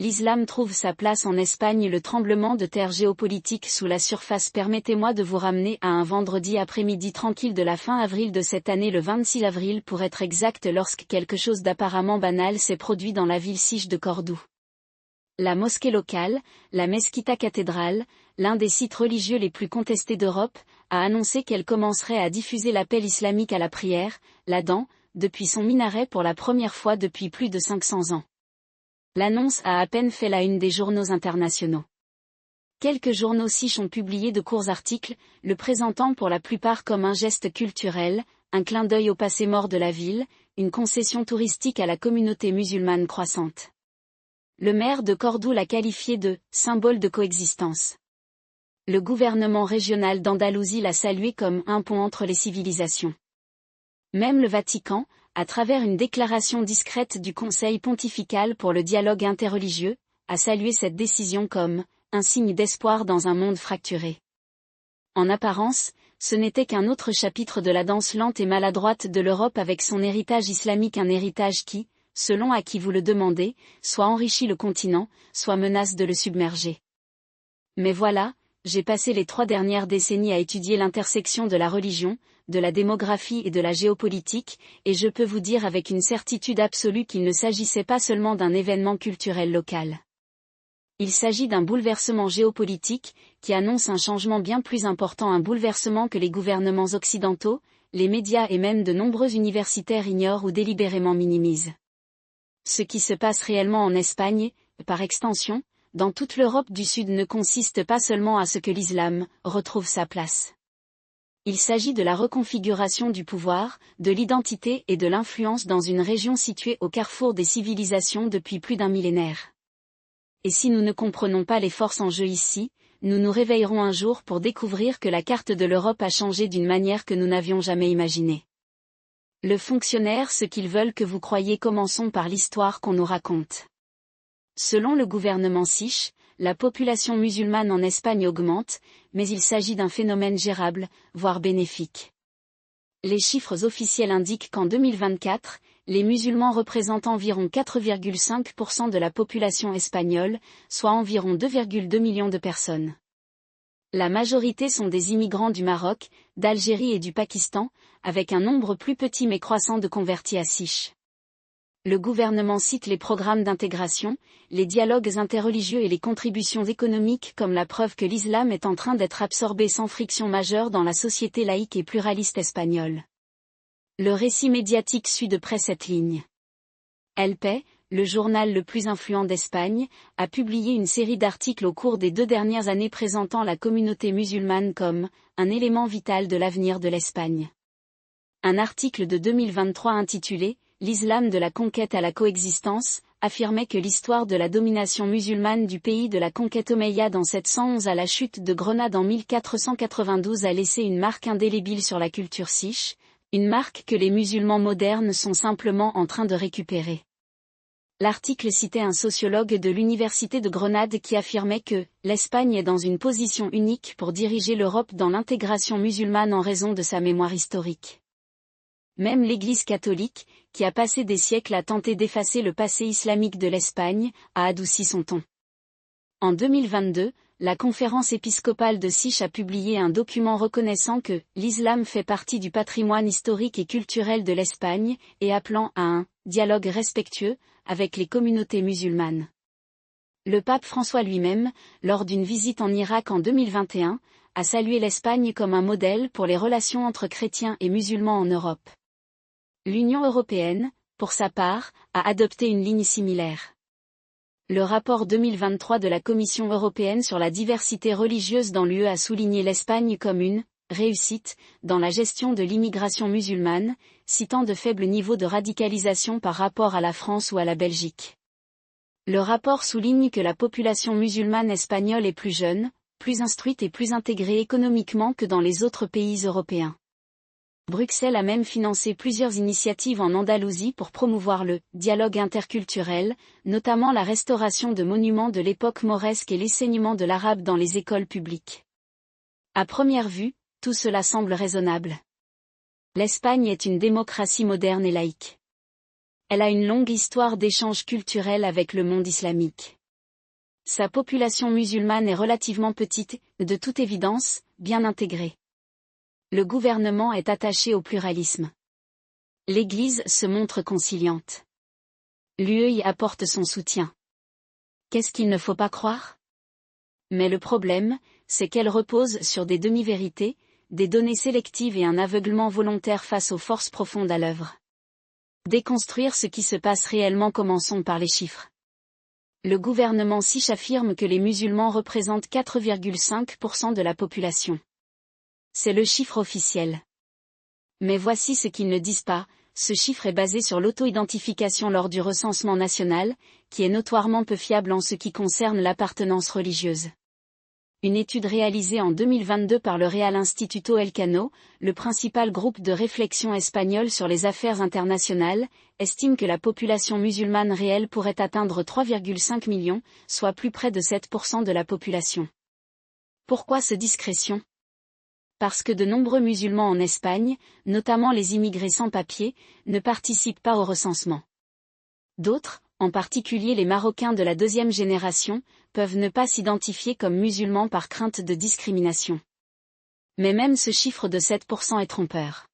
L'islam trouve sa place en Espagne. Le tremblement de terre géopolitique sous la surface. Permettez-moi de vous ramener à un vendredi après-midi tranquille de la fin avril de cette année, le 26 avril pour être exact, lorsque quelque chose d'apparemment banal s'est produit dans la ville siche de Cordoue. La mosquée locale, la Mesquita cathédrale, l'un des sites religieux les plus contestés d'Europe, a annoncé qu'elle commencerait à diffuser l'appel islamique à la prière, l'adhan, depuis son minaret pour la première fois depuis plus de 500 ans. L'annonce a à peine fait la une des journaux internationaux. Quelques journaux siches ont publié de courts articles, le présentant pour la plupart comme un geste culturel, un clin d'œil au passé mort de la ville, une concession touristique à la communauté musulmane croissante. Le maire de Cordoue l'a qualifié de « symbole de coexistence ». Le gouvernement régional d'Andalousie l'a salué comme un pont entre les civilisations. Même le Vatican, à travers une déclaration discrète du Conseil pontifical pour le dialogue interreligieux, a salué cette décision comme un signe d'espoir dans un monde fracturé. En apparence, ce n'était qu'un autre chapitre de la danse lente et maladroite de l'Europe avec son héritage islamique, un héritage qui, selon à qui vous le demandez, soit enrichit le continent, soit menace de le submerger. Mais voilà, j'ai passé les 3 dernières décennies à étudier l'intersection de la religion, de la démographie et de la géopolitique, et je peux vous dire avec une certitude absolue qu'il ne s'agissait pas seulement d'un événement culturel local. Il s'agit d'un bouleversement géopolitique, qui annonce un changement bien plus important, un bouleversement que les gouvernements occidentaux, les médias et même de nombreux universitaires ignorent ou délibérément minimisent. Ce qui se passe réellement en Espagne, par extension, dans toute l'Europe du Sud ne consiste pas seulement à ce que l'islam retrouve sa place. Il s'agit de la reconfiguration du pouvoir, de l'identité et de l'influence dans une région située au carrefour des civilisations depuis plus d'un millénaire. Et si nous ne comprenons pas les forces en jeu ici, nous nous réveillerons un jour pour découvrir que la carte de l'Europe a changé d'une manière que nous n'avions jamais imaginée. Le fonctionnaire, ce qu'ils veulent que vous croyiez. Commençons par l'histoire qu'on nous raconte. Selon le gouvernement siche, la population musulmane en Espagne augmente, mais il s'agit d'un phénomène gérable, voire bénéfique. Les chiffres officiels indiquent qu'en 2024, les musulmans représentent environ 4,5% de la population espagnole, soit environ 2,2 millions de personnes. La majorité sont des immigrants du Maroc, d'Algérie et du Pakistan, avec un nombre plus petit mais croissant de convertis à siches. Le gouvernement cite les programmes d'intégration, les dialogues interreligieux et les contributions économiques comme la preuve que l'islam est en train d'être absorbé sans friction majeure dans la société laïque et pluraliste espagnole. Le récit médiatique suit de près cette ligne. El País, le journal le plus influent d'Espagne, a publié une série d'articles au cours des 2 dernières années présentant la communauté musulmane comme un élément vital de l'avenir de l'Espagne. Un article de 2023 intitulé « L'islam de la conquête à la coexistence » affirmait que l'histoire de la domination musulmane du pays de la conquête omeyyade en 711 à la chute de Grenade en 1492 a laissé une marque indélébile sur la culture siche, une marque que les musulmans modernes sont simplement en train de récupérer. L'article citait un sociologue de l'université de Grenade qui affirmait que l'Espagne est dans une position unique pour diriger l'Europe dans l'intégration musulmane en raison de sa mémoire historique. Même l'Église catholique, qui a passé des siècles à tenter d'effacer le passé islamique de l'Espagne, a adouci son ton. En 2022, la conférence épiscopale de Siche a publié un document reconnaissant que l'islam fait partie du patrimoine historique et culturel de l'Espagne et appelant à un dialogue respectueux avec les communautés musulmanes. Le pape François lui-même, lors d'une visite en Irak en 2021, a salué l'Espagne comme un modèle pour les relations entre chrétiens et musulmans en Europe. L'Union européenne, pour sa part, a adopté une ligne similaire. Le rapport 2023 de la Commission européenne sur la diversité religieuse dans l'UE a souligné l'Espagne comme une réussite dans la gestion de l'immigration musulmane, citant de faibles niveaux de radicalisation par rapport à la France ou à la Belgique. Le rapport souligne que la population musulmane espagnole est plus jeune, plus instruite et plus intégrée économiquement que dans les autres pays européens. Bruxelles a même financé plusieurs initiatives en Andalousie pour promouvoir le dialogue interculturel, notamment la restauration de monuments de l'époque mauresque et l'enseignement de l'arabe dans les écoles publiques. À première vue, tout cela semble raisonnable. L'Espagne est une démocratie moderne et laïque. Elle a une longue histoire d'échanges culturels avec le monde islamique. Sa population musulmane est relativement petite, de toute évidence, bien intégrée. Le gouvernement est attaché au pluralisme. L'Église se montre conciliante. L'UE y apporte son soutien. Qu'est-ce qu'il ne faut pas croire? Mais le problème, c'est qu'elle repose sur des demi-vérités, des données sélectives et un aveuglement volontaire face aux forces profondes à l'œuvre. Déconstruire ce qui se passe réellement, commençons par les chiffres. Le gouvernement siche affirme que les musulmans représentent 4,5% de la population. C'est le chiffre officiel. Mais voici ce qu'ils ne disent pas, ce chiffre est basé sur l'auto-identification lors du recensement national, qui est notoirement peu fiable en ce qui concerne l'appartenance religieuse. Une étude réalisée en 2022 par le Real Instituto Elcano, le principal groupe de réflexion espagnol sur les affaires internationales, estime que la population musulmane réelle pourrait atteindre 3,5 millions, soit plus près de 7% de la population. Pourquoi cette discrétion? Parce que de nombreux musulmans en Espagne, notamment les immigrés sans papier, ne participent pas au recensement. D'autres, en particulier les Marocains de la deuxième génération, peuvent ne pas s'identifier comme musulmans par crainte de discrimination. Mais même ce chiffre de 7% est trompeur.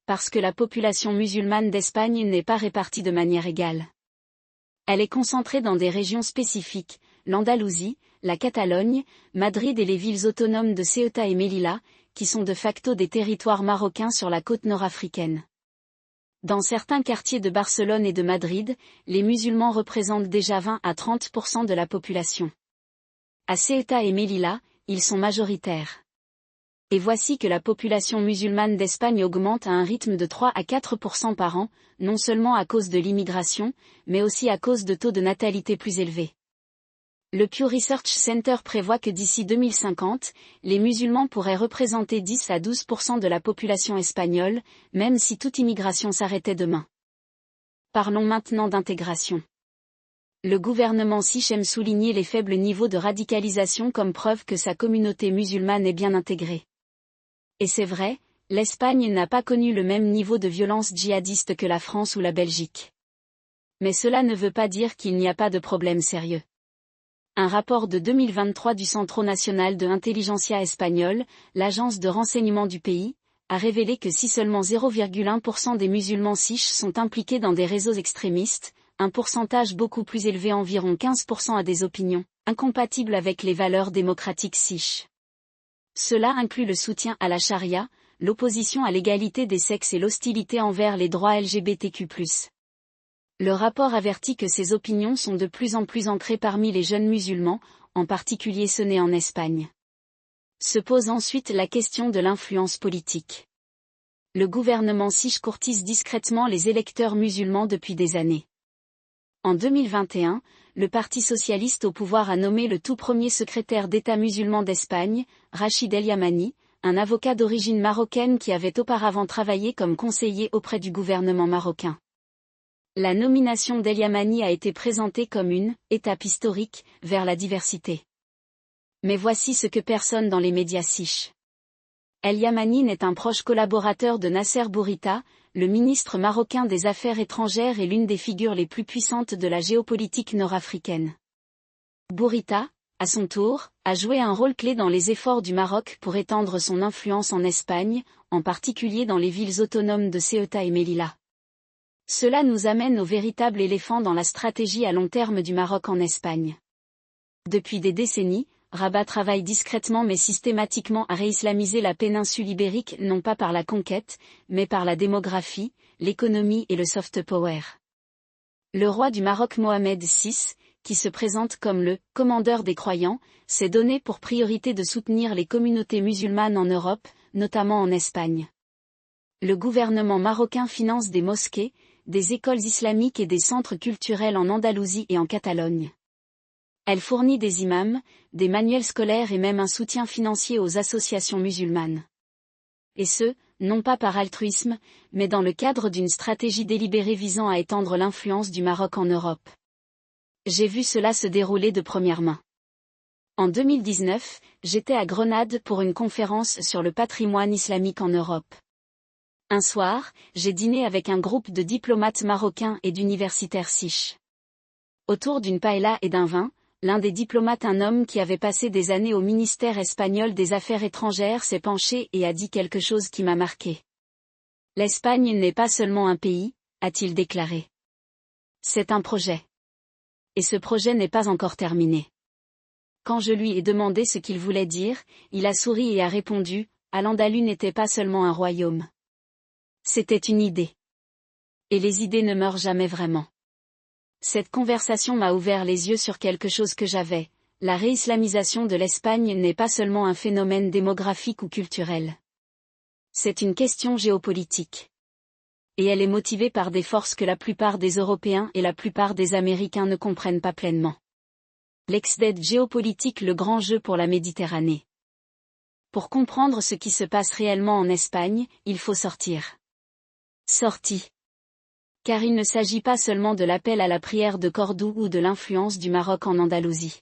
Parce que la population musulmane d'Espagne n'est pas répartie de manière égale. Elle est concentrée dans des régions spécifiques, l'Andalousie, la Catalogne, Madrid et les villes autonomes de Ceuta et Melilla, qui sont de facto des territoires marocains sur la côte nord-africaine. Dans certains quartiers de Barcelone et de Madrid, les musulmans représentent déjà 20 à 30% de la population. À Ceuta et Melilla, ils sont majoritaires. Et voici que la population musulmane d'Espagne augmente à un rythme de 3 à 4% par an, non seulement à cause de l'immigration, mais aussi à cause de taux de natalité plus élevés. Le Pew Research Center prévoit que d'ici 2050, les musulmans pourraient représenter 10 à 12% de la population espagnole, même si toute immigration s'arrêtait demain. Parlons maintenant d'intégration. Le gouvernement siche aime souligner les faibles niveaux de radicalisation comme preuve que sa communauté musulmane est bien intégrée. Et c'est vrai, l'Espagne n'a pas connu le même niveau de violence djihadiste que la France ou la Belgique. Mais cela ne veut pas dire qu'il n'y a pas de problème sérieux. Un rapport de 2023 du Centro Nacional de Inteligencia Espagnol, l'agence de renseignement du pays, a révélé que si seulement 0,1% des musulmans siches sont impliqués dans des réseaux extrémistes, un pourcentage beaucoup plus élevé, environ 15%, a des opinions incompatibles avec les valeurs démocratiques siches. Cela inclut le soutien à la charia, l'opposition à l'égalité des sexes et l'hostilité envers les droits LGBTQ+. Le rapport avertit que ces opinions sont de plus en plus ancrées parmi les jeunes musulmans, en particulier ceux nés en Espagne. Se pose ensuite la question de l'influence politique. Le gouvernement siche courtise discrètement les électeurs musulmans depuis des années. En 2021, le Parti socialiste au pouvoir a nommé le tout premier secrétaire d'État musulman d'Espagne, Rachid El Yamani, un avocat d'origine marocaine qui avait auparavant travaillé comme conseiller auprès du gouvernement marocain. La nomination d'El Yamani a été présentée comme une étape historique vers la diversité. Mais voici ce que personne dans les médias siche. El Yamani n'est un proche collaborateur de Nasser Bourita, le ministre marocain des Affaires étrangères et l'une des figures les plus puissantes de la géopolitique nord-africaine. Bourita, à son tour, a joué un rôle clé dans les efforts du Maroc pour étendre son influence en Espagne, en particulier dans les villes autonomes de Ceuta et Melilla. Cela nous amène au véritable éléphant dans la stratégie à long terme du Maroc en Espagne. Depuis des décennies, Rabat travaille discrètement mais systématiquement à réislamiser la péninsule ibérique, non pas par la conquête, mais par la démographie, l'économie et le soft power. Le roi du Maroc Mohamed VI, qui se présente comme le « commandeur des croyants », s'est donné pour priorité de soutenir les communautés musulmanes en Europe, notamment en Espagne. Le gouvernement marocain finance des mosquées, des écoles islamiques et des centres culturels en Andalousie et en Catalogne. Elle fournit des imams, des manuels scolaires et même un soutien financier aux associations musulmanes. Et ce, non pas par altruisme, mais dans le cadre d'une stratégie délibérée visant à étendre l'influence du Maroc en Europe. J'ai vu cela se dérouler de première main. En 2019, j'étais à Grenade pour une conférence sur le patrimoine islamique en Europe. Un soir, j'ai dîné avec un groupe de diplomates marocains et d'universitaires siches. Autour d'une paella et d'un vin, l'un des diplomates, un homme qui avait passé des années au ministère espagnol des Affaires étrangères, s'est penché et a dit quelque chose qui m'a marqué. L'Espagne n'est pas seulement un pays, a-t-il déclaré. C'est un projet. Et ce projet n'est pas encore terminé. Quand je lui ai demandé ce qu'il voulait dire, il a souri et a répondu, Al-Andalus n'était pas seulement un royaume. C'était une idée. Et les idées ne meurent jamais vraiment. Cette conversation m'a ouvert les yeux sur quelque chose que j'avais. La réislamisation de l'Espagne n'est pas seulement un phénomène démographique ou culturel. C'est une question géopolitique. Et elle est motivée par des forces que la plupart des Européens et la plupart des Américains ne comprennent pas pleinement. L'ex-dette géopolitique, le grand jeu pour la Méditerranée. Pour comprendre ce qui se passe réellement en Espagne, il faut sortir. Sortie. Car il ne s'agit pas seulement de l'appel à la prière de Cordoue ou de l'influence du Maroc en Andalousie.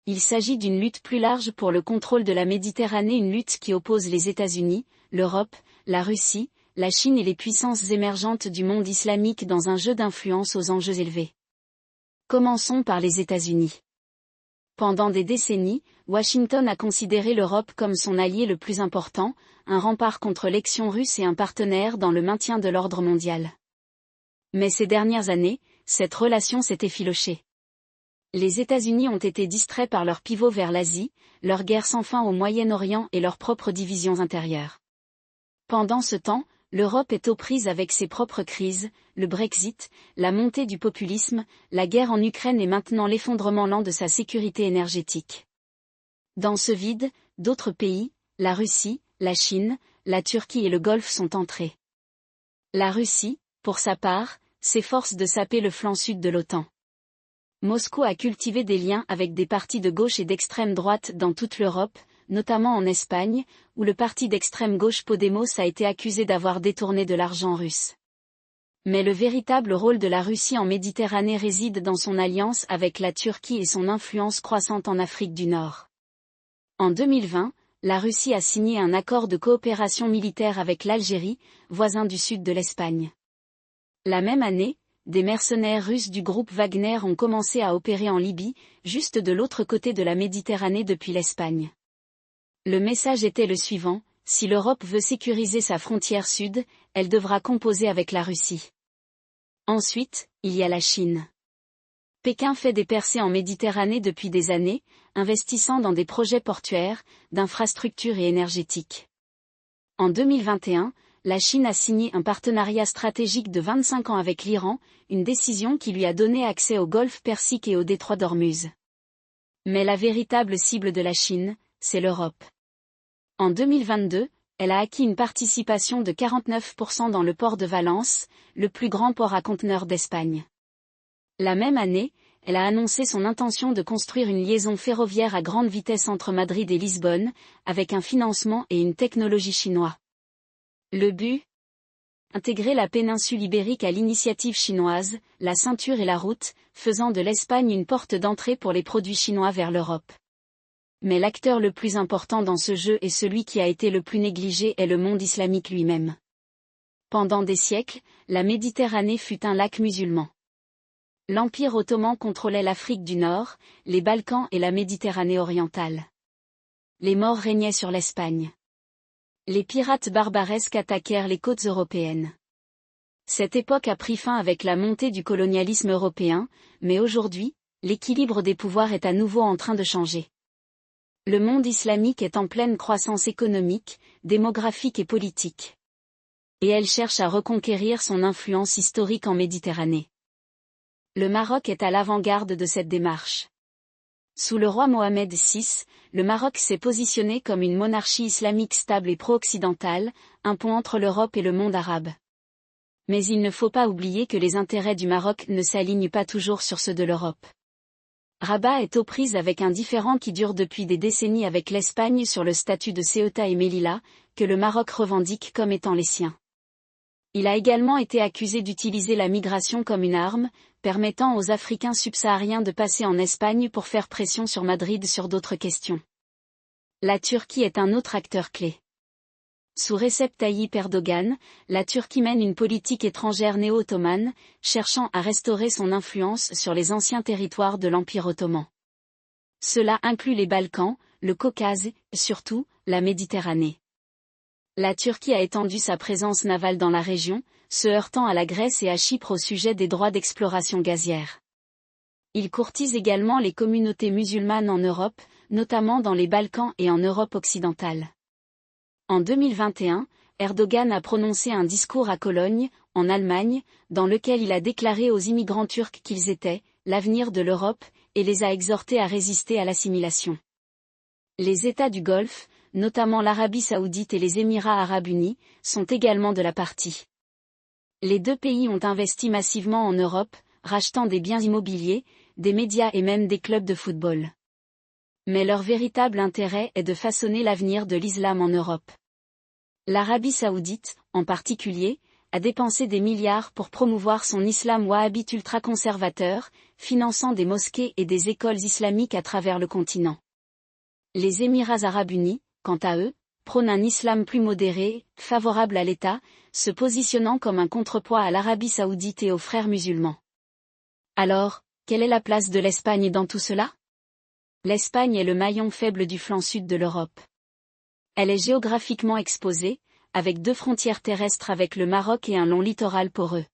Il s'agit d'une lutte plus large pour le contrôle de la Méditerranée, une lutte qui oppose les États-Unis, l'Europe, la Russie, la Chine et les puissances émergentes du monde islamique dans un jeu d'influence aux enjeux élevés. Commençons par les États-Unis. Pendant des décennies, Washington a considéré l'Europe comme son allié le plus important, un rempart contre l'action russe et un partenaire dans le maintien de l'ordre mondial. Mais ces dernières années, cette relation s'est effilochée. Les États-Unis ont été distraits par leur pivot vers l'Asie, leur guerre sans fin au Moyen-Orient et leurs propres divisions intérieures. Pendant ce temps, l'Europe est aux prises avec ses propres crises, le Brexit, la montée du populisme, la guerre en Ukraine et maintenant l'effondrement lent de sa sécurité énergétique. Dans ce vide, d'autres pays, la Russie, la Chine, la Turquie et le Golfe sont entrés. La Russie, pour sa part, s'efforce de saper le flanc sud de l'OTAN. Moscou a cultivé des liens avec des partis de gauche et d'extrême droite dans toute l'Europe, notamment en Espagne, où le parti d'extrême gauche Podemos a été accusé d'avoir détourné de l'argent russe. Mais le véritable rôle de la Russie en Méditerranée réside dans son alliance avec la Turquie et son influence croissante en Afrique du Nord. En 2020, la Russie a signé un accord de coopération militaire avec l'Algérie, voisin du sud de l'Espagne. La même année, des mercenaires russes du groupe Wagner ont commencé à opérer en Libye, juste de l'autre côté de la Méditerranée depuis l'Espagne. Le message était le suivant, si l'Europe veut sécuriser sa frontière sud, elle devra composer avec la Russie. Ensuite, il y a la Chine. Pékin fait des percées en Méditerranée depuis des années, investissant dans des projets portuaires, d'infrastructures et énergétiques. En 2021, la Chine a signé un partenariat stratégique de 25 ans avec l'Iran, une décision qui lui a donné accès au golfe Persique et au détroit d'Ormuz. Mais la véritable cible de la Chine, c'est l'Europe. En 2022, elle a acquis une participation de 49% dans le port de Valence, le plus grand port à conteneurs d'Espagne. La même année, elle a annoncé son intention de construire une liaison ferroviaire à grande vitesse entre Madrid et Lisbonne, avec un financement et une technologie chinois. Le but ? Intégrer la péninsule ibérique à l'initiative chinoise, la ceinture et la route, faisant de l'Espagne une porte d'entrée pour les produits chinois vers l'Europe. Mais l'acteur le plus important dans ce jeu et celui qui a été le plus négligé est le monde islamique lui-même. Pendant des siècles, la Méditerranée fut un lac musulman. L'Empire ottoman contrôlait l'Afrique du Nord, les Balkans et la Méditerranée orientale. Les morts régnaient sur l'Espagne. Les pirates barbaresques attaquèrent les côtes européennes. Cette époque a pris fin avec la montée du colonialisme européen, mais aujourd'hui, l'équilibre des pouvoirs est à nouveau en train de changer. Le monde islamique est en pleine croissance économique, démographique et politique. Et elle cherche à reconquérir son influence historique en Méditerranée. Le Maroc est à l'avant-garde de cette démarche. Sous le roi Mohamed VI, le Maroc s'est positionné comme une monarchie islamique stable et pro-occidentale, un pont entre l'Europe et le monde arabe. Mais il ne faut pas oublier que les intérêts du Maroc ne s'alignent pas toujours sur ceux de l'Europe. Rabat est aux prises avec un différend qui dure depuis des décennies avec l'Espagne sur le statut de Ceuta et Melilla, que le Maroc revendique comme étant les siens. Il a également été accusé d'utiliser la migration comme une arme, permettant aux Africains subsahariens de passer en Espagne pour faire pression sur Madrid sur d'autres questions. La Turquie est un autre acteur clé. Sous Recep Tayyip Erdogan, la Turquie mène une politique étrangère néo-ottomane, cherchant à restaurer son influence sur les anciens territoires de l'Empire ottoman. Cela inclut les Balkans, le Caucase, et surtout, la Méditerranée. La Turquie a étendu sa présence navale dans la région, se heurtant à la Grèce et à Chypre au sujet des droits d'exploration gazière. Il courtise également les communautés musulmanes en Europe, notamment dans les Balkans et en Europe occidentale. En 2021, Erdogan a prononcé un discours à Cologne, en Allemagne, dans lequel il a déclaré aux immigrants turcs qu'ils étaient « l'avenir de l'Europe » et les a exhortés à résister à l'assimilation. Les États du Golfe, notamment l'Arabie saoudite et les Émirats arabes unis, sont également de la partie. Les deux pays ont investi massivement en Europe, rachetant des biens immobiliers, des médias et même des clubs de football. Mais leur véritable intérêt est de façonner l'avenir de l'islam en Europe. L'Arabie saoudite, en particulier, a dépensé des milliards pour promouvoir son islam wahhabite ultra-conservateur, finançant des mosquées et des écoles islamiques à travers le continent. Les Émirats arabes unis, quant à eux, prônent un islam plus modéré, favorable à l'État, se positionnant comme un contrepoids à l'Arabie saoudite et aux frères musulmans. Alors, quelle est la place de l'Espagne dans tout cela? L'Espagne est le maillon faible du flanc sud de l'Europe. Elle est géographiquement exposée, avec 2 frontières terrestres avec le Maroc et un long littoral poreux.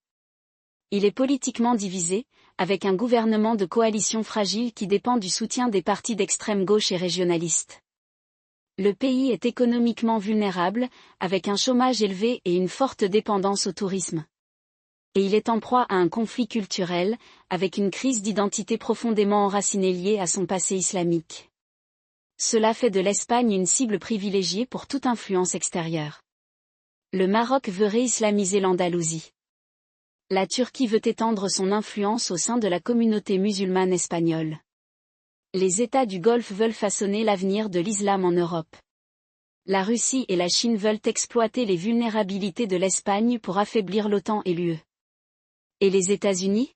Il est politiquement divisé, avec un gouvernement de coalition fragile qui dépend du soutien des partis d'extrême gauche et régionalistes. Le pays est économiquement vulnérable, avec un chômage élevé et une forte dépendance au tourisme. Et il est en proie à un conflit culturel, avec une crise d'identité profondément enracinée liée à son passé islamique. Cela fait de l'Espagne une cible privilégiée pour toute influence extérieure. Le Maroc veut réislamiser l'Andalousie. La Turquie veut étendre son influence au sein de la communauté musulmane espagnole. Les États du Golfe veulent façonner l'avenir de l'islam en Europe. La Russie et la Chine veulent exploiter les vulnérabilités de l'Espagne pour affaiblir l'OTAN et l'UE. Et les États-Unis?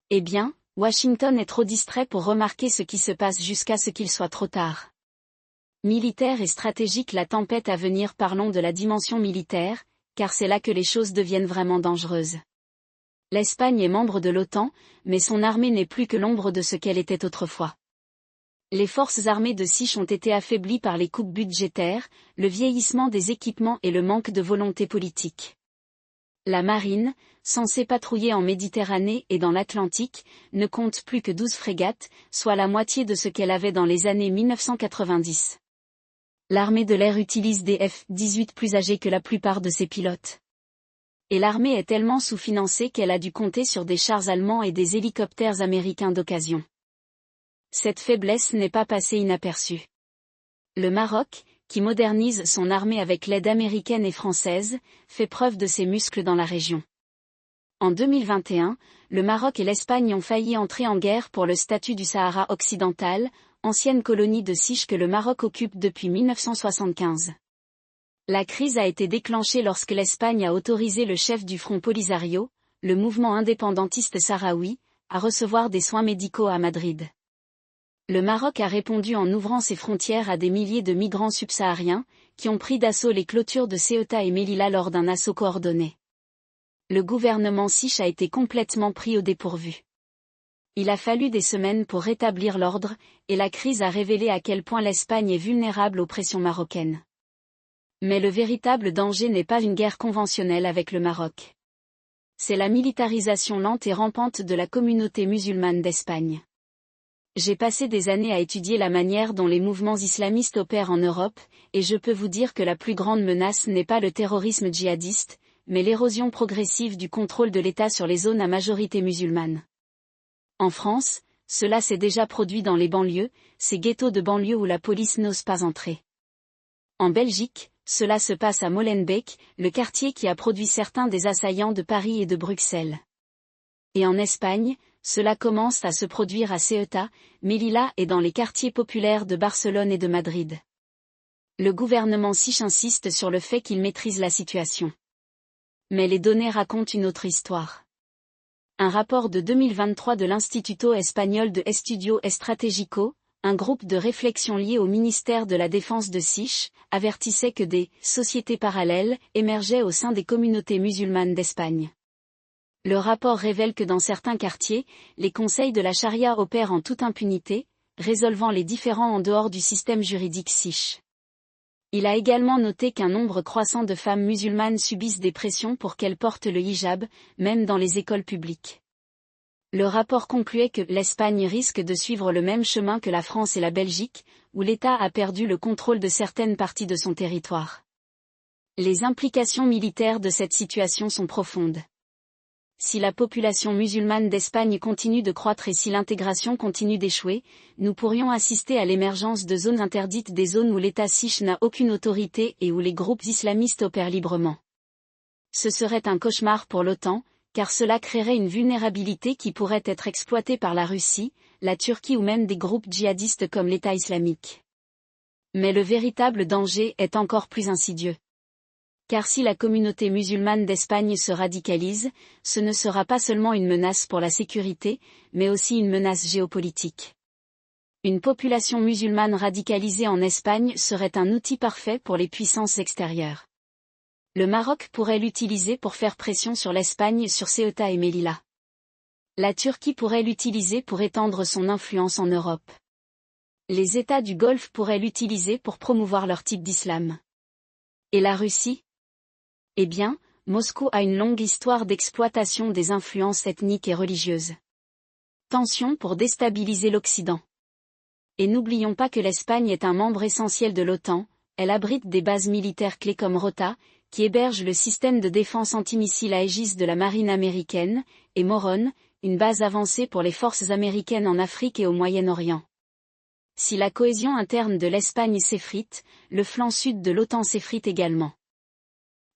Eh bien, Washington est trop distrait pour remarquer ce qui se passe jusqu'à ce qu'il soit trop tard. Militaire et stratégique, la tempête à venir. Parlons de la dimension militaire, car c'est là que les choses deviennent vraiment dangereuses. L'Espagne est membre de l'OTAN, mais son armée n'est plus que l'ombre de ce qu'elle était autrefois. Les forces armées de Sych ont été affaiblies par les coupes budgétaires, le vieillissement des équipements et le manque de volonté politique. La marine, censée patrouiller en Méditerranée et dans l'Atlantique, ne compte plus que 12 frégates, soit la moitié de ce qu'elle avait dans les années 1990. L'armée de l'air utilise des F-18 plus âgés que la plupart de ses pilotes. Et l'armée est tellement sous-financée qu'elle a dû compter sur des chars allemands et des hélicoptères américains d'occasion. Cette faiblesse n'est pas passée inaperçue. Le Maroc, qui modernise son armée avec l'aide américaine et française, fait preuve de ses muscles dans la région. En 2021, le Maroc et l'Espagne ont failli entrer en guerre pour le statut du Sahara occidental, ancienne colonie de Sych que le Maroc occupe depuis 1975. La crise a été déclenchée lorsque l'Espagne a autorisé le chef du Front Polisario, le mouvement indépendantiste sahraoui, à recevoir des soins médicaux à Madrid. Le Maroc a répondu en ouvrant ses frontières à des milliers de migrants subsahariens, qui ont pris d'assaut les clôtures de Ceuta et Melilla lors d'un assaut coordonné. Le gouvernement Sych a été complètement pris au dépourvu. Il a fallu des semaines pour rétablir l'ordre, et la crise a révélé à quel point l'Espagne est vulnérable aux pressions marocaines. Mais le véritable danger n'est pas une guerre conventionnelle avec le Maroc. C'est la militarisation lente et rampante de la communauté musulmane d'Espagne. J'ai passé des années à étudier la manière dont les mouvements islamistes opèrent en Europe, et je peux vous dire que la plus grande menace n'est pas le terrorisme djihadiste, mais l'érosion progressive du contrôle de l'État sur les zones à majorité musulmane. En France, cela s'est déjà produit dans les banlieues, ces ghettos de banlieue où la police n'ose pas entrer. En Belgique, cela se passe à Molenbeek, le quartier qui a produit certains des assaillants de Paris et de Bruxelles. Et en Espagne, cela commence à se produire à Ceuta, Melilla et dans les quartiers populaires de Barcelone et de Madrid. Le gouvernement Sych insiste sur le fait qu'il maîtrise la situation. Mais les données racontent une autre histoire. Un rapport de 2023 de l'Instituto Español de Estudio Estratégico, un groupe de réflexion lié au ministère de la Défense de Sych, avertissait que des « sociétés parallèles » émergeaient au sein des communautés musulmanes d'Espagne. Le rapport révèle que dans certains quartiers, les conseils de la charia opèrent en toute impunité, résolvant les différends en dehors du système juridique siche. Il a également noté qu'un nombre croissant de femmes musulmanes subissent des pressions pour qu'elles portent le hijab, même dans les écoles publiques. Le rapport concluait que l'Espagne risque de suivre le même chemin que la France et la Belgique, où l'État a perdu le contrôle de certaines parties de son territoire. Les implications militaires de cette situation sont profondes. Si la population musulmane d'Espagne continue de croître et si l'intégration continue d'échouer, nous pourrions assister à l'émergence de zones interdites, des zones où l'État siche n'a aucune autorité et où les groupes islamistes opèrent librement. Ce serait un cauchemar pour l'OTAN, car cela créerait une vulnérabilité qui pourrait être exploitée par la Russie, la Turquie ou même des groupes djihadistes comme l'État islamique. Mais le véritable danger est encore plus insidieux. Car si la communauté musulmane d'Espagne se radicalise, ce ne sera pas seulement une menace pour la sécurité, mais aussi une menace géopolitique. Une population musulmane radicalisée en Espagne serait un outil parfait pour les puissances extérieures. Le Maroc pourrait l'utiliser pour faire pression sur l'Espagne sur Ceuta et Melilla. La Turquie pourrait l'utiliser pour étendre son influence en Europe. Les États du Golfe pourraient l'utiliser pour promouvoir leur type d'islam. Et la Russie ? Eh bien, Moscou a une longue histoire d'exploitation des influences ethniques et religieuses. Tension pour déstabiliser l'Occident. Et n'oublions pas que l'Espagne est un membre essentiel de l'OTAN, elle abrite des bases militaires clés comme Rota, qui héberge le système de défense antimissile Aegis de la marine américaine, et Morón, une base avancée pour les forces américaines en Afrique et au Moyen-Orient. Si la cohésion interne de l'Espagne s'effrite, le flanc sud de l'OTAN s'effrite également.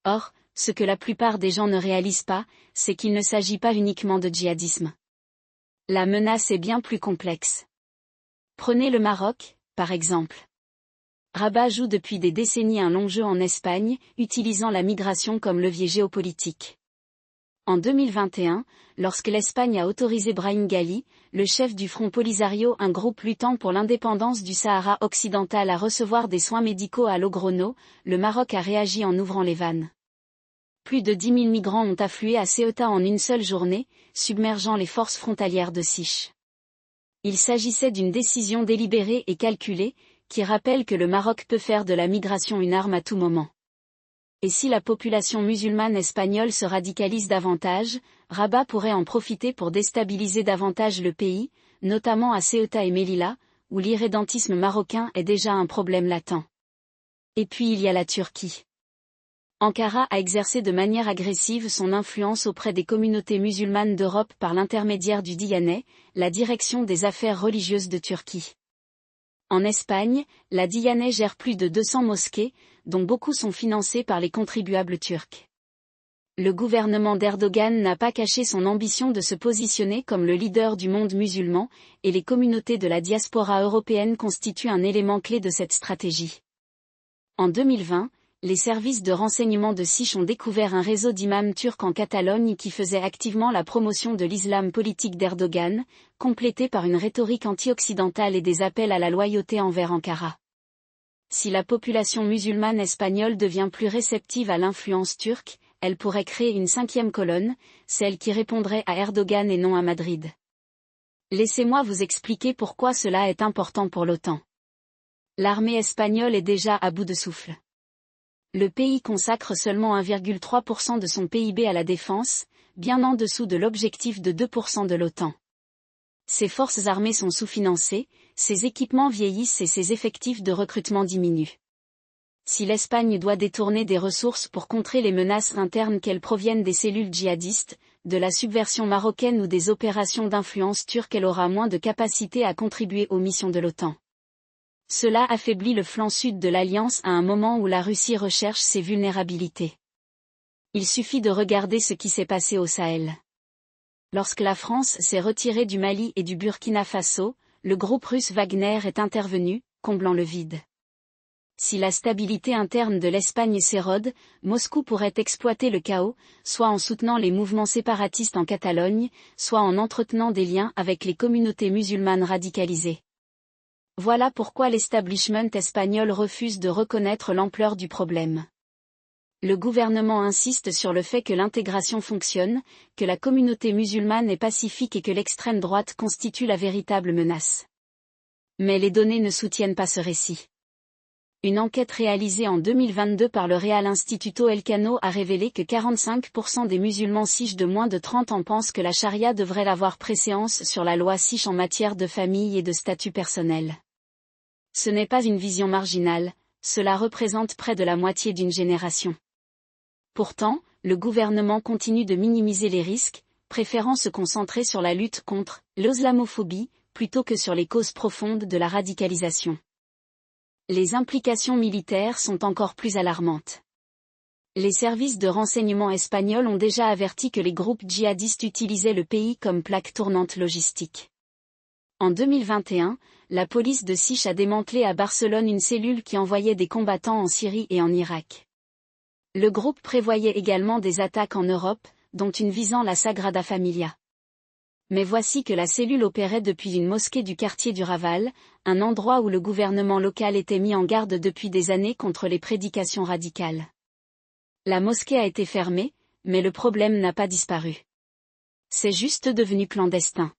Or, ce que la plupart des gens ne réalisent pas, c'est qu'il ne s'agit pas uniquement de djihadisme. La menace est bien plus complexe. Prenez le Maroc, par exemple. Rabat joue depuis des décennies un long jeu en Espagne, utilisant la migration comme levier géopolitique. En 2021, lorsque l'Espagne a autorisé Brahim Ghali, le chef du Front Polisario, un groupe luttant pour l'indépendance du Sahara occidental, à recevoir des soins médicaux à Logroño, le Maroc a réagi en ouvrant les vannes. Plus de 10 000 migrants ont afflué à Ceuta en une seule journée, submergeant les forces frontalières de Siche. Il s'agissait d'une décision délibérée et calculée, qui rappelle que le Maroc peut faire de la migration une arme à tout moment. Et si la population musulmane espagnole se radicalise davantage, Rabat pourrait en profiter pour déstabiliser davantage le pays, notamment à Ceuta et Melilla, où l'irrédentisme marocain est déjà un problème latent. Et puis il y a la Turquie. Ankara a exercé de manière agressive son influence auprès des communautés musulmanes d'Europe par l'intermédiaire du Diyanet, la direction des affaires religieuses de Turquie. En Espagne, la Diyanet gère plus de 200 mosquées, dont beaucoup sont financées par les contribuables turcs. Le gouvernement d'Erdogan n'a pas caché son ambition de se positionner comme le leader du monde musulman, et les communautés de la diaspora européenne constituent un élément clé de cette stratégie. En 2020, les services de renseignement de Siche ont découvert un réseau d'imams turcs en Catalogne qui faisait activement la promotion de l'islam politique d'Erdogan, complété par une rhétorique anti-occidentale et des appels à la loyauté envers Ankara. Si la population musulmane espagnole devient plus réceptive à l'influence turque, elle pourrait créer une cinquième colonne, celle qui répondrait à Erdogan et non à Madrid. Laissez-moi vous expliquer pourquoi cela est important pour l'OTAN. L'armée espagnole est déjà à bout de souffle. Le pays consacre seulement 1,3% de son PIB à la défense, bien en dessous de l'objectif de 2% de l'OTAN. Ses forces armées sont sous-financées, ses équipements vieillissent et ses effectifs de recrutement diminuent. Si l'Espagne doit détourner des ressources pour contrer les menaces internes, qu'elles proviennent des cellules djihadistes, de la subversion marocaine ou des opérations d'influence turque, elle aura moins de capacité à contribuer aux missions de l'OTAN. Cela affaiblit le flanc sud de l'Alliance à un moment où la Russie recherche ses vulnérabilités. Il suffit de regarder ce qui s'est passé au Sahel. Lorsque la France s'est retirée du Mali et du Burkina Faso, le groupe russe Wagner est intervenu, comblant le vide. Si la stabilité interne de l'Espagne s'érode, Moscou pourrait exploiter le chaos, soit en soutenant les mouvements séparatistes en Catalogne, soit en entretenant des liens avec les communautés musulmanes radicalisées. Voilà pourquoi l'establishment espagnol refuse de reconnaître l'ampleur du problème. Le gouvernement insiste sur le fait que l'intégration fonctionne, que la communauté musulmane est pacifique et que l'extrême droite constitue la véritable menace. Mais les données ne soutiennent pas ce récit. Une enquête réalisée en 2022 par le Real Instituto Elcano a révélé que 45% des musulmans sikhs de moins de 30 ans pensent que la charia devrait avoir préséance sur la loi sikh en matière de famille et de statut personnel. Ce n'est pas une vision marginale, cela représente près de la moitié d'une génération. Pourtant, le gouvernement continue de minimiser les risques, préférant se concentrer sur la lutte contre l'islamophobie, plutôt que sur les causes profondes de la radicalisation. Les implications militaires sont encore plus alarmantes. Les services de renseignement espagnols ont déjà averti que les groupes djihadistes utilisaient le pays comme plaque tournante logistique. En 2021, la police de Sich a démantelé à Barcelone une cellule qui envoyait des combattants en Syrie et en Irak. Le groupe prévoyait également des attaques en Europe, dont une visant la Sagrada Familia. Mais voici que la cellule opérait depuis une mosquée du quartier du Raval, un endroit où le gouvernement local était mis en garde depuis des années contre les prédications radicales. La mosquée a été fermée, mais le problème n'a pas disparu. C'est juste devenu clandestin.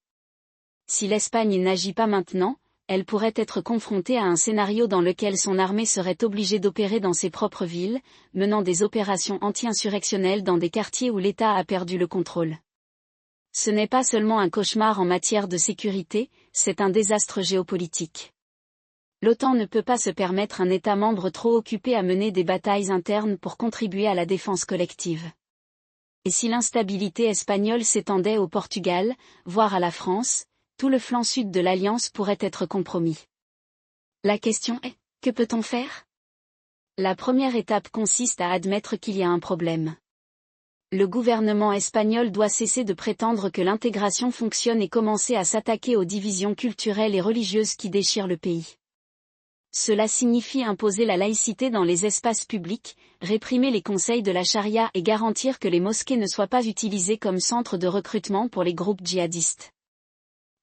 Si l'Espagne n'agit pas maintenant, elle pourrait être confrontée à un scénario dans lequel son armée serait obligée d'opérer dans ses propres villes, menant des opérations anti-insurrectionnelles dans des quartiers où l'État a perdu le contrôle. Ce n'est pas seulement un cauchemar en matière de sécurité, c'est un désastre géopolitique. L'OTAN ne peut pas se permettre un État membre trop occupé à mener des batailles internes pour contribuer à la défense collective. Et si l'instabilité espagnole s'étendait au Portugal, voire à la France, tout le flanc sud de l'Alliance pourrait être compromis. La question est, que peut-on faire ? La première étape consiste à admettre qu'il y a un problème. Le gouvernement espagnol doit cesser de prétendre que l'intégration fonctionne et commencer à s'attaquer aux divisions culturelles et religieuses qui déchirent le pays. Cela signifie imposer la laïcité dans les espaces publics, réprimer les conseils de la charia et garantir que les mosquées ne soient pas utilisées comme centre de recrutement pour les groupes djihadistes.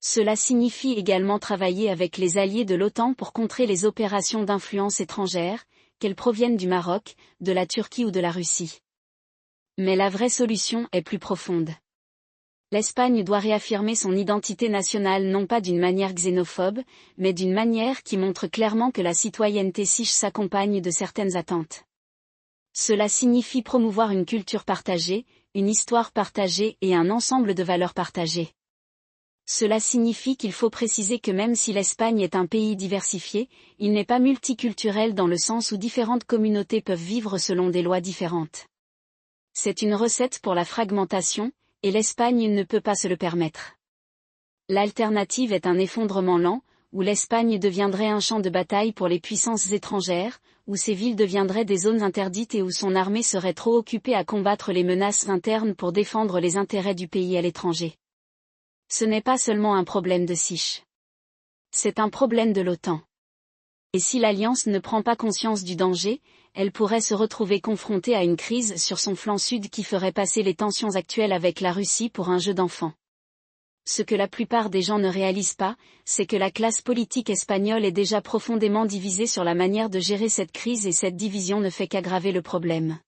Cela signifie également travailler avec les alliés de l'OTAN pour contrer les opérations d'influence étrangère, qu'elles proviennent du Maroc, de la Turquie ou de la Russie. Mais la vraie solution est plus profonde. L'Espagne doit réaffirmer son identité nationale non pas d'une manière xénophobe, mais d'une manière qui montre clairement que la citoyenneté sikh s'accompagne de certaines attentes. Cela signifie promouvoir une culture partagée, une histoire partagée et un ensemble de valeurs partagées. Cela signifie qu'il faut préciser que même si l'Espagne est un pays diversifié, il n'est pas multiculturel dans le sens où différentes communautés peuvent vivre selon des lois différentes. C'est une recette pour la fragmentation, et l'Espagne ne peut pas se le permettre. L'alternative est un effondrement lent, où l'Espagne deviendrait un champ de bataille pour les puissances étrangères, où ses villes deviendraient des zones interdites et où son armée serait trop occupée à combattre les menaces internes pour défendre les intérêts du pays à l'étranger. Ce n'est pas seulement un problème de Sich. C'est un problème de l'OTAN. Et si l'Alliance ne prend pas conscience du danger, elle pourrait se retrouver confrontée à une crise sur son flanc sud qui ferait passer les tensions actuelles avec la Russie pour un jeu d'enfant. Ce que la plupart des gens ne réalisent pas, c'est que la classe politique espagnole est déjà profondément divisée sur la manière de gérer cette crise et cette division ne fait qu'aggraver le problème.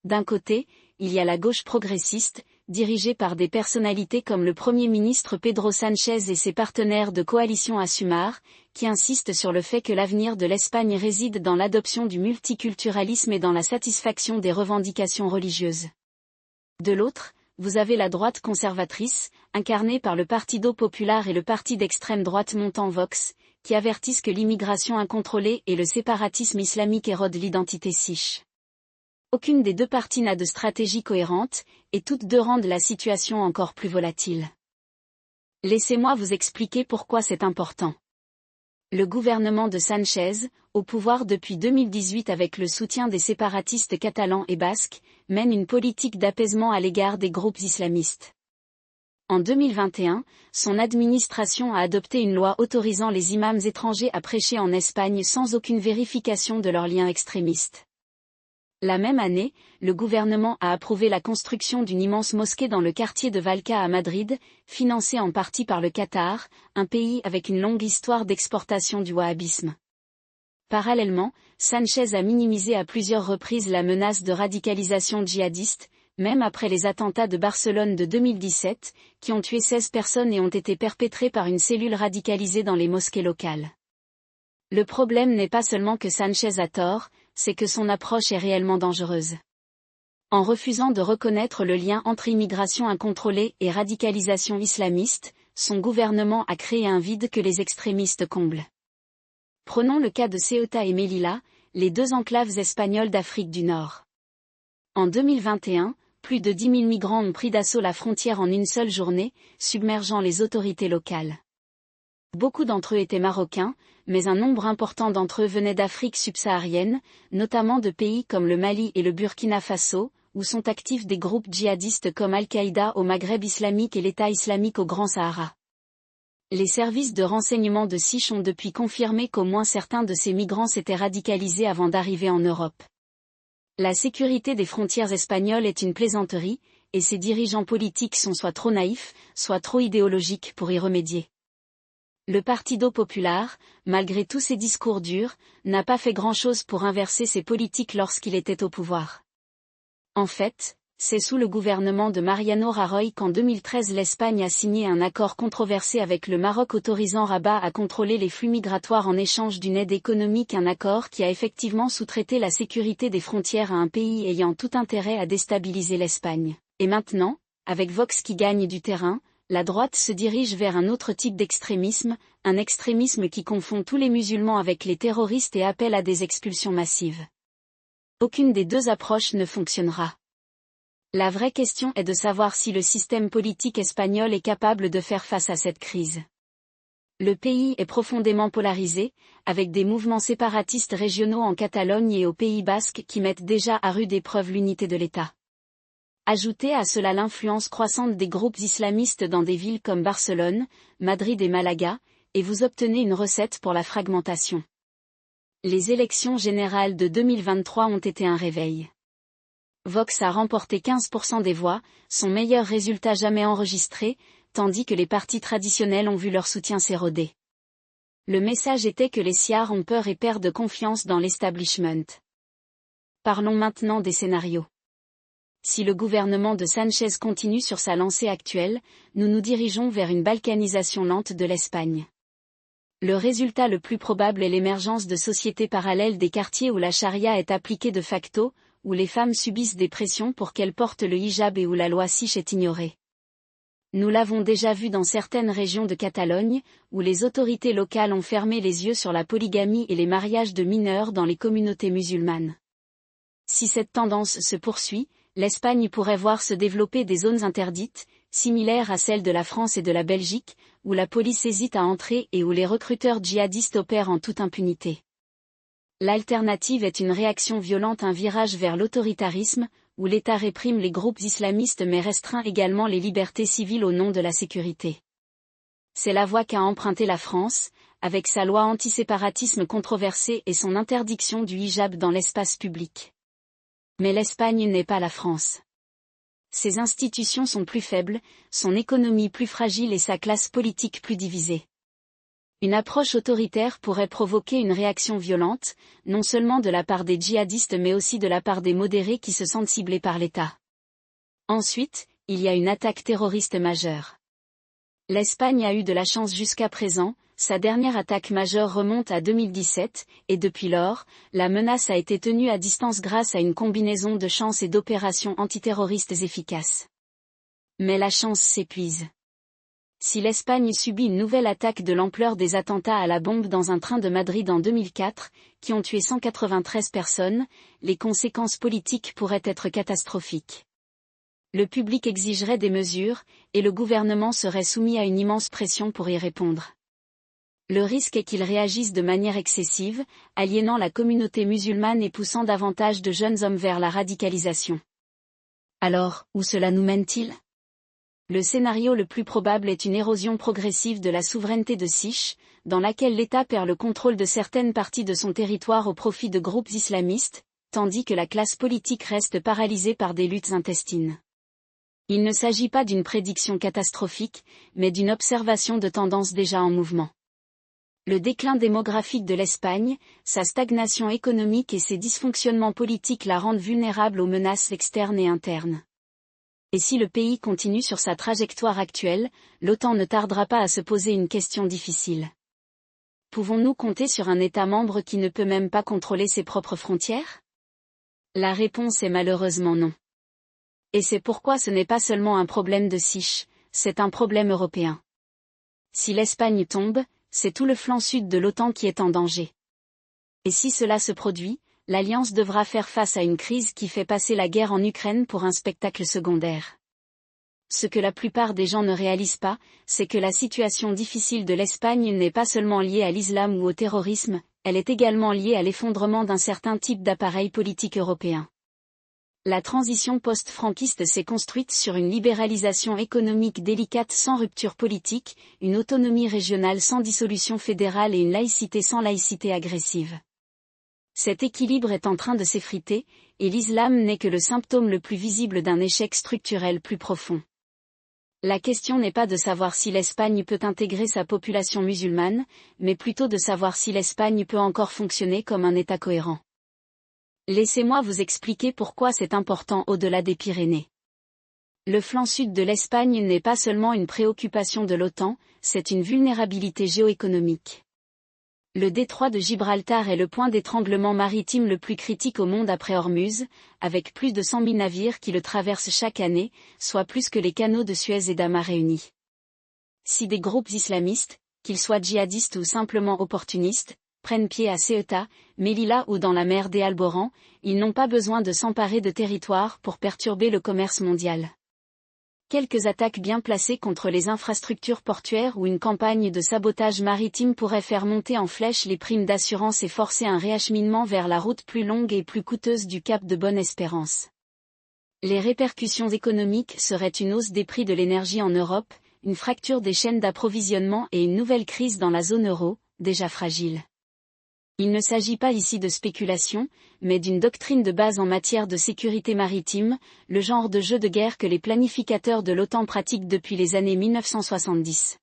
D'un côté, il y a la gauche progressiste, dirigée par des personnalités comme le Premier ministre Pedro Sánchez et ses partenaires de coalition à Sumar, qui insistent sur le fait que l'avenir de l'Espagne réside dans l'adoption du multiculturalisme et dans la satisfaction des revendications religieuses. De l'autre, vous avez la droite conservatrice, incarnée par le Partido Popular et le parti d'extrême droite montant Vox, qui avertissent que l'immigration incontrôlée et le séparatisme islamique érodent l'identité sikh. Aucune des deux parties n'a de stratégie cohérente, et toutes deux rendent la situation encore plus volatile. Laissez-moi vous expliquer pourquoi c'est important. Le gouvernement de Sánchez, au pouvoir depuis 2018 avec le soutien des séparatistes catalans et basques, mène une politique d'apaisement à l'égard des groupes islamistes. En 2021, son administration a adopté une loi autorisant les imams étrangers à prêcher en Espagne sans aucune vérification de leurs liens extrémistes. La même année, le gouvernement a approuvé la construction d'une immense mosquée dans le quartier de Valca à Madrid, financée en partie par le Qatar, un pays avec une longue histoire d'exportation du wahhabisme. Parallèlement, Sánchez a minimisé à plusieurs reprises la menace de radicalisation djihadiste, même après les attentats de Barcelone de 2017, qui ont tué 16 personnes et ont été perpétrés par une cellule radicalisée dans les mosquées locales. Le problème n'est pas seulement que Sánchez a tort, c'est que son approche est réellement dangereuse. En refusant de reconnaître le lien entre immigration incontrôlée et radicalisation islamiste, son gouvernement a créé un vide que les extrémistes comblent. Prenons le cas de Ceuta et Melilla, les deux enclaves espagnoles d'Afrique du Nord. En 2021, plus de 10 000 migrants ont pris d'assaut la frontière en une seule journée, submergeant les autorités locales. Beaucoup d'entre eux étaient marocains, mais un nombre important d'entre eux venaient d'Afrique subsaharienne, notamment de pays comme le Mali et le Burkina Faso, où sont actifs des groupes djihadistes comme Al-Qaïda au Maghreb islamique et l'État islamique au Grand Sahara. Les services de renseignement de SICH ont depuis confirmé qu'au moins certains de ces migrants s'étaient radicalisés avant d'arriver en Europe. La sécurité des frontières espagnoles est une plaisanterie, et ses dirigeants politiques sont soit trop naïfs, soit trop idéologiques pour y remédier. Le Partido Popular, malgré tous ses discours durs, n'a pas fait grand-chose pour inverser ses politiques lorsqu'il était au pouvoir. En fait, c'est sous le gouvernement de Mariano Rajoy qu'en 2013 l'Espagne a signé un accord controversé avec le Maroc autorisant Rabat à contrôler les flux migratoires en échange d'une aide économique, un accord qui a effectivement sous-traité la sécurité des frontières à un pays ayant tout intérêt à déstabiliser l'Espagne. Et maintenant, avec Vox qui gagne du terrain, la droite se dirige vers un autre type d'extrémisme, un extrémisme qui confond tous les musulmans avec les terroristes et appelle à des expulsions massives. Aucune des deux approches ne fonctionnera. La vraie question est de savoir si le système politique espagnol est capable de faire face à cette crise. Le pays est profondément polarisé, avec des mouvements séparatistes régionaux en Catalogne et au Pays Basque qui mettent déjà à rude épreuve l'unité de l'État. Ajoutez à cela l'influence croissante des groupes islamistes dans des villes comme Barcelone, Madrid et Malaga, et vous obtenez une recette pour la fragmentation. Les élections générales de 2023 ont été un réveil. Vox a remporté 15% des voix, son meilleur résultat jamais enregistré, tandis que les partis traditionnels ont vu leur soutien s'éroder. Le message était que les siards ont peur et perdent confiance dans l'establishment. Parlons maintenant des scénarios. Si le gouvernement de Sánchez continue sur sa lancée actuelle, nous nous dirigeons vers une balkanisation lente de l'Espagne. Le résultat le plus probable est l'émergence de sociétés parallèles des quartiers où la charia est appliquée de facto, où les femmes subissent des pressions pour qu'elles portent le hijab et où la loi SICH est ignorée. Nous l'avons déjà vu dans certaines régions de Catalogne, où les autorités locales ont fermé les yeux sur la polygamie et les mariages de mineurs dans les communautés musulmanes. Si cette tendance se poursuit, l'Espagne pourrait voir se développer des zones interdites, similaires à celles de la France et de la Belgique, où la police hésite à entrer et où les recruteurs djihadistes opèrent en toute impunité. L'alternative est une réaction violente, un virage vers l'autoritarisme, où l'État réprime les groupes islamistes mais restreint également les libertés civiles au nom de la sécurité. C'est la voie qu'a empruntée la France, avec sa loi antiséparatisme controversée et son interdiction du hijab dans l'espace public. Mais l'Espagne n'est pas la France. Ses institutions sont plus faibles, son économie plus fragile et sa classe politique plus divisée. Une approche autoritaire pourrait provoquer une réaction violente, non seulement de la part des djihadistes mais aussi de la part des modérés qui se sentent ciblés par l'État. Ensuite, il y a une attaque terroriste majeure. L'Espagne a eu de la chance jusqu'à présent, sa dernière attaque majeure remonte à 2017, et depuis lors, la menace a été tenue à distance grâce à une combinaison de chance et d'opérations antiterroristes efficaces. Mais la chance s'épuise. Si l'Espagne subit une nouvelle attaque de l'ampleur des attentats à la bombe dans un train de Madrid en 2004, qui ont tué 193 personnes, les conséquences politiques pourraient être catastrophiques. Le public exigerait des mesures, et le gouvernement serait soumis à une immense pression pour y répondre. Le risque est qu'il réagisse de manière excessive, aliénant la communauté musulmane et poussant davantage de jeunes hommes vers la radicalisation. Alors, où cela nous mène-t-il ? Le scénario le plus probable est une érosion progressive de la souveraineté de SICH, dans laquelle l'État perd le contrôle de certaines parties de son territoire au profit de groupes islamistes, tandis que la classe politique reste paralysée par des luttes intestines. Il ne s'agit pas d'une prédiction catastrophique, mais d'une observation de tendances déjà en mouvement. Le déclin démographique de l'Espagne, sa stagnation économique et ses dysfonctionnements politiques la rendent vulnérable aux menaces externes et internes. Et si le pays continue sur sa trajectoire actuelle, l'OTAN ne tardera pas à se poser une question difficile. Pouvons-nous compter sur un État membre qui ne peut même pas contrôler ses propres frontières? La réponse est malheureusement non. Et c'est pourquoi ce n'est pas seulement un problème de Sich, c'est un problème européen. Si l'Espagne tombe, c'est tout le flanc sud de l'OTAN qui est en danger. Et si cela se produit, l'Alliance devra faire face à une crise qui fait passer la guerre en Ukraine pour un spectacle secondaire. Ce que la plupart des gens ne réalisent pas, c'est que la situation difficile de l'Espagne n'est pas seulement liée à l'islam ou au terrorisme, elle est également liée à l'effondrement d'un certain type d'appareil politique européen. La transition post-franquiste s'est construite sur une libéralisation économique délicate sans rupture politique, une autonomie régionale sans dissolution fédérale et une laïcité sans laïcité agressive. Cet équilibre est en train de s'effriter, et l'islam n'est que le symptôme le plus visible d'un échec structurel plus profond. La question n'est pas de savoir si l'Espagne peut intégrer sa population musulmane, mais plutôt de savoir si l'Espagne peut encore fonctionner comme un État cohérent. Laissez-moi vous expliquer pourquoi c'est important au-delà des Pyrénées. Le flanc sud de l'Espagne n'est pas seulement une préoccupation de l'OTAN, c'est une vulnérabilité géoéconomique. Le détroit de Gibraltar est le point d'étranglement maritime le plus critique au monde après Ormuz, avec plus de 100 000 navires qui le traversent chaque année, soit plus que les canaux de Suez et d'Ama réunis. Si des groupes islamistes, qu'ils soient djihadistes ou simplement opportunistes, prennent pied à Ceuta, Melilla ou dans la mer des Alborans, ils n'ont pas besoin de s'emparer de territoires pour perturber le commerce mondial. Quelques attaques bien placées contre les infrastructures portuaires ou une campagne de sabotage maritime pourraient faire monter en flèche les primes d'assurance et forcer un réacheminement vers la route plus longue et plus coûteuse du Cap de Bonne-Espérance. Les répercussions économiques seraient une hausse des prix de l'énergie en Europe, une fracture des chaînes d'approvisionnement et une nouvelle crise dans la zone euro, déjà fragile. Il ne s'agit pas ici de spéculation, mais d'une doctrine de base en matière de sécurité maritime, le genre de jeu de guerre que les planificateurs de l'OTAN pratiquent depuis les années 1970.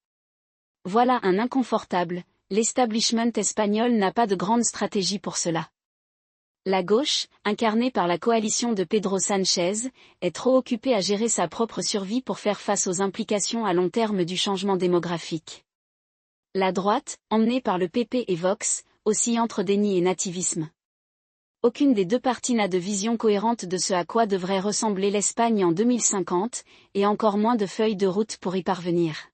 Voilà un inconfortable, l'establishment espagnol n'a pas de grande stratégie pour cela. La gauche, incarnée par la coalition de Pedro Sánchez, est trop occupée à gérer sa propre survie pour faire face aux implications à long terme du changement démographique. La droite, emmenée par le PP et Vox, oscille entre déni et nativisme. Aucune des deux parties n'a de vision cohérente de ce à quoi devrait ressembler l'Espagne en 2050, et encore moins de feuille de route pour y parvenir.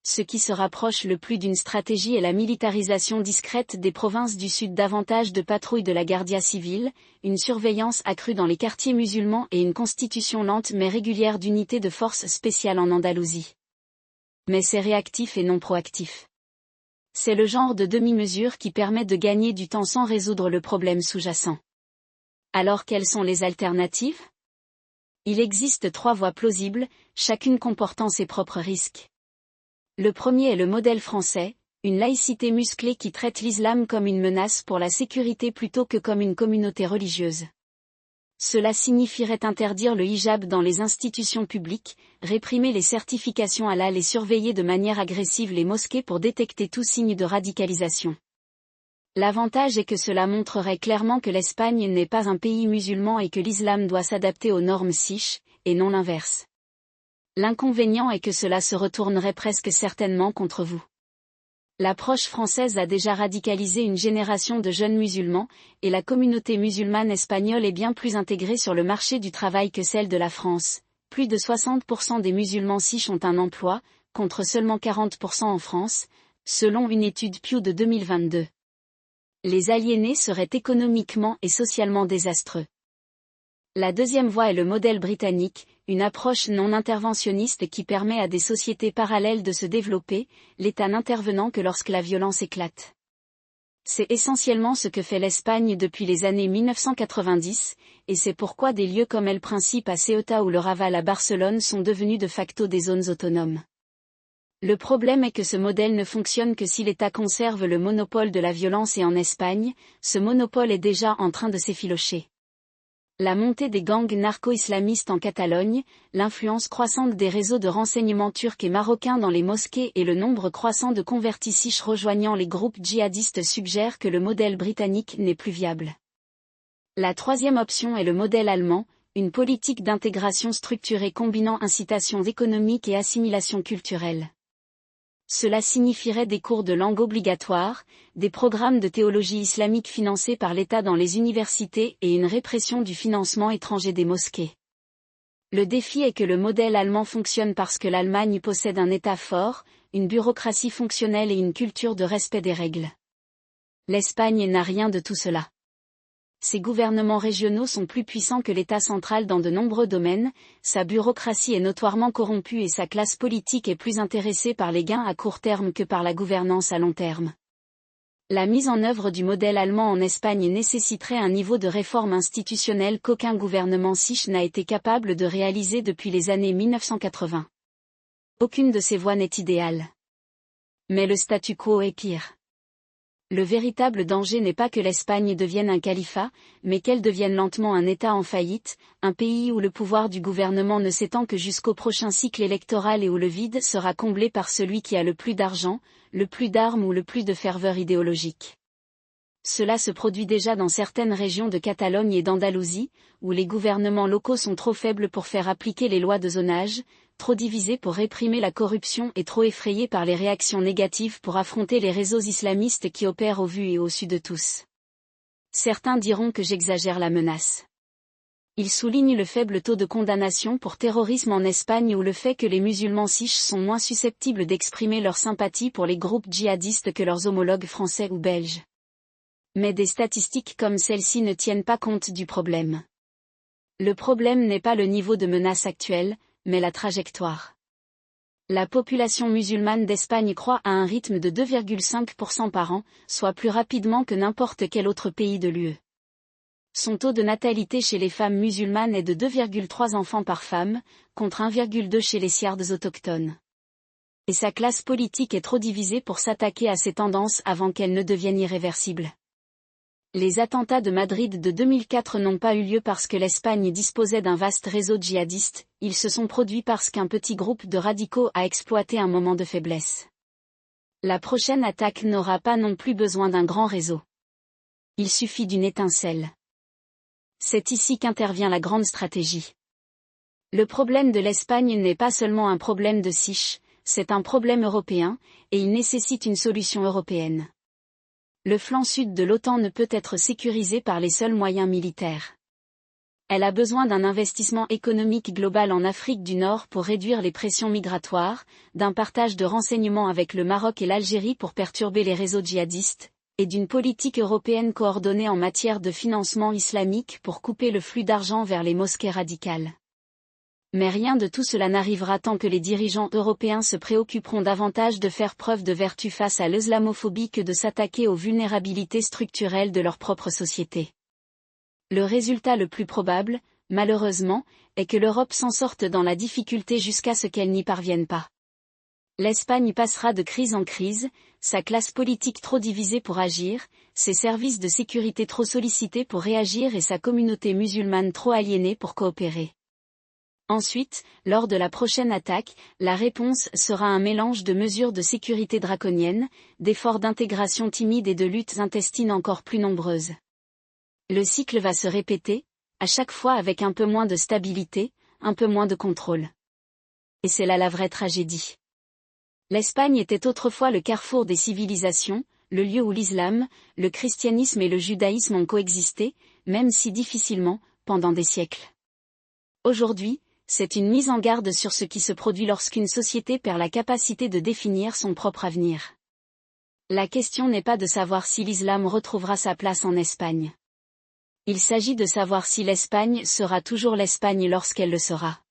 Ce qui se rapproche le plus d'une stratégie est la militarisation discrète des provinces du sud, davantage de patrouilles de la Guardia Civile, une surveillance accrue dans les quartiers musulmans et une constitution lente mais régulière d'unités de forces spéciales en Andalousie. Mais c'est réactif et non proactif. C'est le genre de demi-mesure qui permet de gagner du temps sans résoudre le problème sous-jacent. Alors quelles sont les alternatives? Il existe 3 voies plausibles, chacune comportant ses propres risques. Le premier est le modèle français, une laïcité musclée qui traite l'islam comme une menace pour la sécurité plutôt que comme une communauté religieuse. Cela signifierait interdire le hijab dans les institutions publiques, réprimer les certifications halal et surveiller de manière agressive les mosquées pour détecter tout signe de radicalisation. L'avantage est que cela montrerait clairement que l'Espagne n'est pas un pays musulman et que l'islam doit s'adapter aux normes sich, et non l'inverse. L'inconvénient est que cela se retournerait presque certainement contre vous. L'approche française a déjà radicalisé une génération de jeunes musulmans, et la communauté musulmane espagnole est bien plus intégrée sur le marché du travail que celle de la France. Plus de 60% des musulmans sich ont un emploi, contre seulement 40% en France, selon une étude Pew de 2022. Les aliénés seraient économiquement et socialement désastreux. La deuxième voie est le modèle britannique, une approche non interventionniste qui permet à des sociétés parallèles de se développer, l'État n'intervenant que lorsque la violence éclate. C'est essentiellement ce que fait l'Espagne depuis les années 1990, et c'est pourquoi des lieux comme El Principe à Ceuta ou le Raval à Barcelone sont devenus de facto des zones autonomes. Le problème est que ce modèle ne fonctionne que si l'État conserve le monopole de la violence et en Espagne, ce monopole est déjà en train de s'effilocher. La montée des gangs narco-islamistes en Catalogne, l'influence croissante des réseaux de renseignement turcs et marocains dans les mosquées et le nombre croissant de convertis sich rejoignant les groupes djihadistes suggèrent que le modèle britannique n'est plus viable. La troisième option est le modèle allemand, une politique d'intégration structurée combinant incitation économique et assimilation culturelle. Cela signifierait des cours de langue obligatoires, des programmes de théologie islamique financés par l'État dans les universités et une répression du financement étranger des mosquées. Le défi est que le modèle allemand fonctionne parce que l'Allemagne possède un État fort, une bureaucratie fonctionnelle et une culture de respect des règles. L'Espagne n'a rien de tout cela. Ses gouvernements régionaux sont plus puissants que l'État central dans de nombreux domaines, sa bureaucratie est notoirement corrompue et sa classe politique est plus intéressée par les gains à court terme que par la gouvernance à long terme. La mise en œuvre du modèle allemand en Espagne nécessiterait un niveau de réforme institutionnelle qu'aucun gouvernement siche n'a été capable de réaliser depuis les années 1980. Aucune de ces voies n'est idéale. Mais le statu quo est pire. Le véritable danger n'est pas que l'Espagne devienne un califat, mais qu'elle devienne lentement un État en faillite, un pays où le pouvoir du gouvernement ne s'étend que jusqu'au prochain cycle électoral et où le vide sera comblé par celui qui a le plus d'argent, le plus d'armes ou le plus de ferveur idéologique. Cela se produit déjà dans certaines régions de Catalogne et d'Andalousie, où les gouvernements locaux sont trop faibles pour faire appliquer les lois de zonage, trop divisés pour réprimer la corruption et trop effrayés par les réactions négatives pour affronter les réseaux islamistes qui opèrent au vu et au su de tous. Certains diront que j'exagère la menace. Ils soulignent le faible taux de condamnation pour terrorisme en Espagne ou le fait que les musulmans siches sont moins susceptibles d'exprimer leur sympathie pour les groupes djihadistes que leurs homologues français ou belges. Mais des statistiques comme celle-ci ne tiennent pas compte du problème. Le problème n'est pas le niveau de menace actuel, mais la trajectoire. La population musulmane d'Espagne croît à un rythme de 2,5% par an, soit plus rapidement que n'importe quel autre pays de l'UE. Son taux de natalité chez les femmes musulmanes est de 2,3 enfants par femme, contre 1,2 chez les Siardes autochtones. Et sa classe politique est trop divisée pour s'attaquer à ces tendances avant qu'elles ne deviennent irréversibles. Les attentats de Madrid de 2004 n'ont pas eu lieu parce que l'Espagne disposait d'un vaste réseau djihadiste, ils se sont produits parce qu'un petit groupe de radicaux a exploité un moment de faiblesse. La prochaine attaque n'aura pas non plus besoin d'un grand réseau. Il suffit d'une étincelle. C'est ici qu'intervient la grande stratégie. Le problème de l'Espagne n'est pas seulement un problème de siche, c'est un problème européen, et il nécessite une solution européenne. Le flanc sud de l'OTAN ne peut être sécurisé par les seuls moyens militaires. Elle a besoin d'un investissement économique global en Afrique du Nord pour réduire les pressions migratoires, d'un partage de renseignements avec le Maroc et l'Algérie pour perturber les réseaux djihadistes, et d'une politique européenne coordonnée en matière de financement islamique pour couper le flux d'argent vers les mosquées radicales. Mais rien de tout cela n'arrivera tant que les dirigeants européens se préoccuperont davantage de faire preuve de vertu face à l'islamophobie que de s'attaquer aux vulnérabilités structurelles de leur propre société. Le résultat le plus probable, malheureusement, est que l'Europe s'en sorte dans la difficulté jusqu'à ce qu'elle n'y parvienne pas. L'Espagne passera de crise en crise, sa classe politique trop divisée pour agir, ses services de sécurité trop sollicités pour réagir et sa communauté musulmane trop aliénée pour coopérer. Ensuite, lors de la prochaine attaque, la réponse sera un mélange de mesures de sécurité draconiennes, d'efforts d'intégration timides et de luttes intestines encore plus nombreuses. Le cycle va se répéter, à chaque fois avec un peu moins de stabilité, un peu moins de contrôle. Et c'est là la vraie tragédie. L'Espagne était autrefois le carrefour des civilisations, le lieu où l'islam, le christianisme et le judaïsme ont coexisté, même si difficilement, pendant des siècles. Aujourd'hui, c'est une mise en garde sur ce qui se produit lorsqu'une société perd la capacité de définir son propre avenir. La question n'est pas de savoir si l'islam retrouvera sa place en Espagne. Il s'agit de savoir si l'Espagne sera toujours l'Espagne lorsqu'elle le sera.